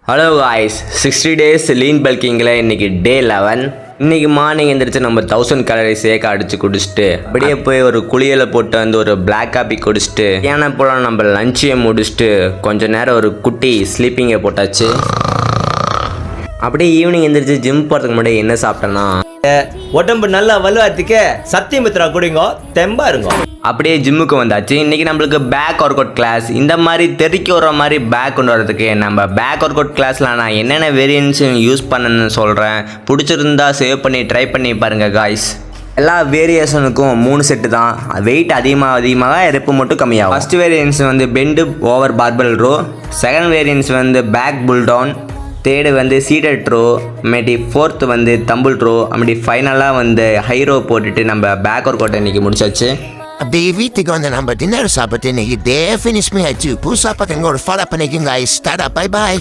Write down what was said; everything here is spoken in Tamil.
ஹலோ காய்ஸ், 60 days லீன் பல்கிங்கில் இன்றைக்கி டே 11. இன்றைக்கி மார்னிங் எழுந்திரிச்சு நம்ம 1000 calories ஏக்க அடித்து குடிச்சிட்டு அப்படியே போய் ஒரு குளியலை போட்டு வந்து ஒரு பிளாக் காப்பி குடிச்சிட்டு ஏன்னா போல நம்ம லஞ்சையை முடிச்சுட்டு கொஞ்சம் நேரம் ஒரு குட்டி ஸ்லீப்பிங்கை போட்டாச்சு. அப்படியே ஈவினிங் எழுந்திரிச்சு ஜிம் போகிறதுக்கு முன்னாடி என்ன சாப்பிட்டேன்னா, உடம்பு நல்லா வலுவாத்துக்கு சத்தியமித்ரா குடிங்க, தெம்பா இருங்க. அப்படியே ஜிம்முக்கு வந்தாச்சு. இன்றைக்கி நம்மளுக்கு பேக் ஒர்க் அவுட் கிளாஸ். இந்த மாதிரி தெறிக்க வர மாதிரி பேக் கொண்டு வரதுக்கு நம்ம பேக் ஒர்க் அவுட் கிளாஸில் நான் என்னென்ன வேரியன்ஸ் யூஸ் பண்ணணும்னு சொல்கிறேன். பிடிச்சிருந்தா சேவ் பண்ணி ட்ரை பண்ணி பாருங்கள் காய்ஸ். எல்லா வேரியேஷனுக்கும் 3 செட்டு தான். வெயிட் அதிகமாக ரெப்பு மட்டும் கம்மியாகும். ஃபஸ்ட் வேரியன்ஸ் வந்து bent over barbell row, second variance வந்து பேக் புல் டவுன், தேர்டு வந்து சீட்டட் ரோ, அப்புறமேட்டி ஃபோர்த்து வந்து தம்பிள் ரோ, அப்படி ஃபைனலாக வந்து ஹை ரோ போட்டுட்டு நம்ம பேக் ஒர்க் அவுட் இன்றைக்கி முடிச்சாச்சு. அப்படியே வீட்டுக்கு வந்து நம்ம டின்னர் சாப்பிட்டு இன்னைக்கு டே ஃபினிஷ் பண்ணியாச்சு. புதுசாக பார்த்து ஒரு ஃபாலோ பண்ணிக்கோங்க. Tata, bye bye.